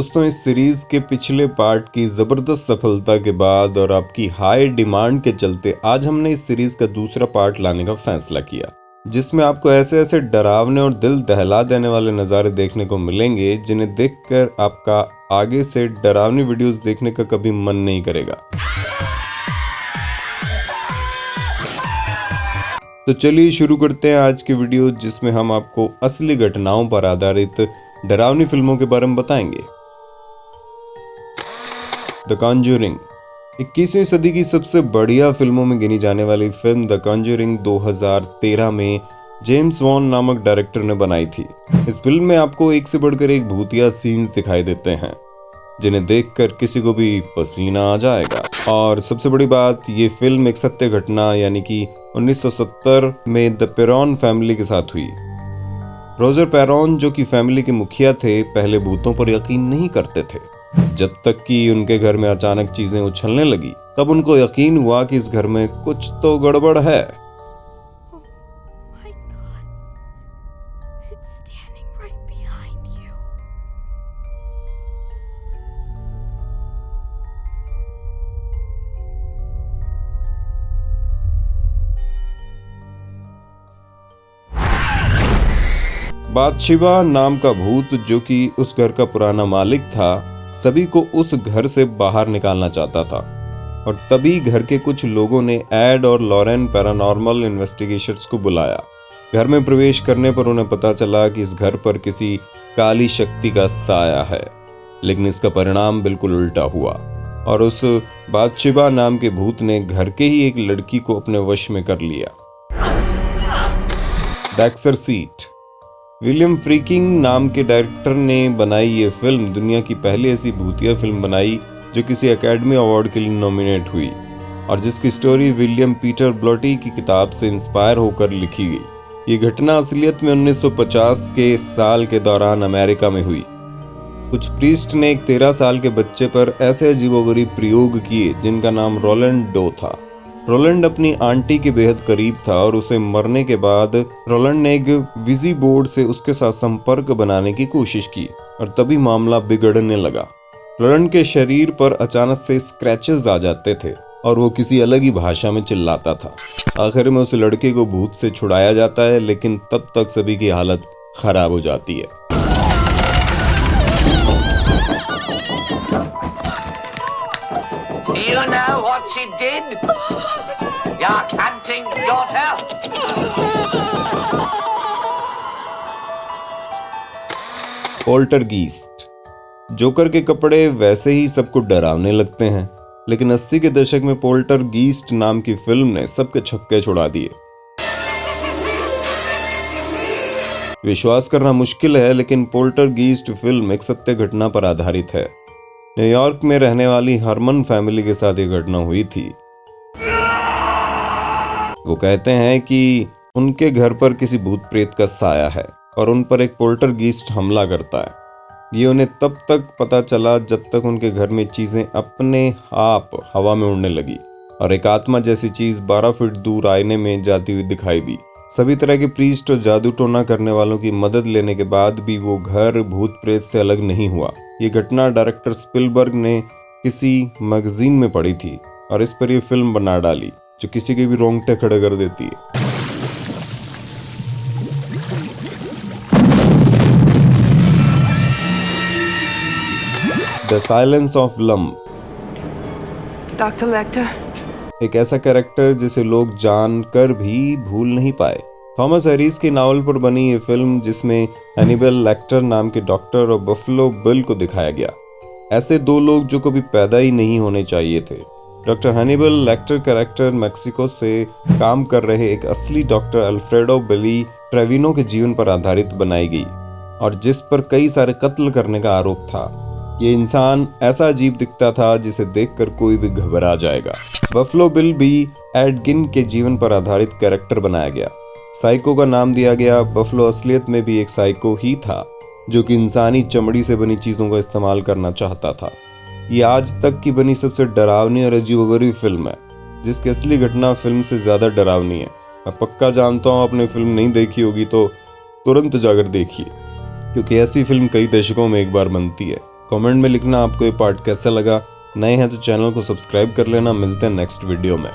दोस्तों, इस सीरीज के पिछले पार्ट की ज़बरदस्त सफलता के बाद और आपकी हाई डिमांड के चलते आज हमने इस सीरीज का दूसरा पार्ट लाने का फैसला किया, जिसमें आपको ऐसे ऐसे डरावने और दिल दहला देने वाले नज़ारे देखने को मिलेंगे जिन्हें देखकर आपका आगे से डरावनी वीडियोस देखने का कभी मन नहीं करेगा। तो चलिए शुरू करते हैं आज की वीडियो, जिसमें हम आपको असली घटनाओं पर आधारित डरावनी फिल्मों के बारे में बताएंगे। द कॉन्जरिंग 21वीं सदी की सबसे बढ़िया फिल्मों में गिनी जाने वाली फिल्म द कॉन्जरिंग 2013 में जेम्स वॉन नामक डायरेक्टर ने बनाई थी। इस फिल्म में आपको एक से बढ़कर एक भूतिया सीन्स दिखाई देते हैं जिन्हें देखकर किसी को भी पसीना आ जाएगा। और सबसे बड़ी बात, ये फिल्म एक सत्य घटना यानी कि 1970 में द पेरॉन फैमिली के साथ हुई। रोजर पेरॉन, जो कि फैमिली के मुखिया थे, पहले भूतों पर यकीन नहीं करते थे, जब तक कि उनके घर में अचानक चीजें उछलने लगी। तब उनको यकीन हुआ कि इस घर में कुछ तो गड़बड़ है। बादशिबा नाम का भूत, जो कि उस घर का पुराना मालिक था, सभी को उस घर से बाहर निकालना चाहता था। और तभी घर के कुछ लोगों ने एड और लॉरेन पैरानॉर्मल इन्वेस्टिगेशंस को बुलाया। घर में प्रवेश करने पर उन्हें पता चला कि इस घर पर किसी काली शक्ति का साया है, लेकिन इसका परिणाम बिल्कुल उल्टा हुआ और उस बादशिबा नाम के भूत ने घर के ही एक लड़की को अपने वश में कर लिया। द एक्सोर्सिस्ट विलियम फ्रीकिंग नाम के डायरेक्टर ने बनाई ये फिल्म दुनिया की पहली ऐसी भूतिया फिल्म बनाई जो किसी एकेडमी अवार्ड के लिए नॉमिनेट हुई और जिसकी स्टोरी विलियम पीटर ब्लॉटी की किताब से इंस्पायर होकर लिखी गई। ये घटना असलियत में 1950 के साल के दौरान अमेरिका में हुई। कुछ प्रीस्ट ने एक 13 साल के बच्चे पर ऐसे अजीबोगरीब प्रयोग किए जिनका नाम रोलैंड डो था। रोलैंड अपनी आंटी के बेहद करीब था और उसे मरने के बाद रोलैंड ने एक विजी बोर्ड से उसके साथ संपर्क बनाने की कोशिश की और तभी मामला बिगड़ने लगा। रोलैंड के शरीर पर अचानक से स्क्रैचेस आ जाते थे और वो किसी अलग ही भाषा में चिल्लाता था। आखिर में उस लड़के को भूत से छुड़ाया जाता है, लेकिन तब तक सभी की हालत खराब हो जाती है। You know what she did? Your canting daughter? Poltergeist joker के कपड़े वैसे ही सबको डरावने लगते हैं, लेकिन 80 के दशक में पोल्टरगीस्ट नाम की फिल्म ने सबके छक्के छुड़ा दिए। विश्वास करना मुश्किल है, लेकिन पोल्टरगीस्ट फिल्म एक सत्य घटना पर आधारित है। न्यूयॉर्क में रहने वाली हरमन फैमिली के साथ ये घटना हुई थी। वो कहते हैं कि उनके घर पर किसी भूत प्रेत का साया है और उन पर एक पोल्टरगीस्ट हमला करता है। ये उन्हें तब तक पता चला जब तक उनके घर में चीजें अपने आप हवा में उड़ने लगी और एक आत्मा जैसी चीज 12 फीट दूर आईने में जाती हुई दिखाई दी। सभी तरह के प्रीस्ट और जादू टोना करने वालों की मदद लेने के बाद भी वो घर भूत प्रेत से अलग नहीं हुआ। ये घटना डायरेक्टर स्पिलबर्ग ने किसी मैगजीन में पढ़ी थी और इस पर ये फिल्म बना डाली, जो किसी के भी रोंगटे खड़े कर देती है। The silence of lump doctor lateral एक ऐसा कैरेक्टर जिसे लोग जानकर भी भूल नहीं पाए। थॉमस हैरिस के नावल पर बनी ये फिल्म, जिसमें हैनिबल लेक्टर नाम के डॉक्टर और बफलो बिल को दिखाया गया। ऐसे दो लोग जो कभी पैदा ही नहीं होने चाहिए थे। Doctor Hannibal lateral character Mexico से काम कर रहे एक असली डॉक्टर अल्फ्रेडो बिली ट्रेविनो के जीवन पर आधारित बनाई गई और जिस पर कई सारे कत्ल करने का आरोप था। ये इंसान ऐसा अजीब दिखता था जिसे देखकर कोई भी घबरा जाएगा। बफलो बिल भी एड गिन के जीवन पर आधारित कैरेक्टर बनाया गया। साइको का नाम दिया गया। बफलो असलियत में भी एक साइको ही था, जो कि इंसानी चमड़ी से बनी चीजों का इस्तेमाल करना चाहता था। ये आज तक की बनी सबसे डरावनी और अजीबोगरीब फिल्म है, जिसकी असली घटना फिल्म से ज्यादा डरावनी है। मैं पक्का जानता हूँ आपने फिल्म नहीं देखी होगी तो तुरंत जाकर देखिए, क्योंकि ऐसी फिल्म कई दशकों में एक बार बनती है। कमेंट में लिखना आपको ये पार्ट कैसा लगा। नए हैं तो चैनल को सब्सक्राइब कर लेना। मिलते हैं नेक्स्ट वीडियो में।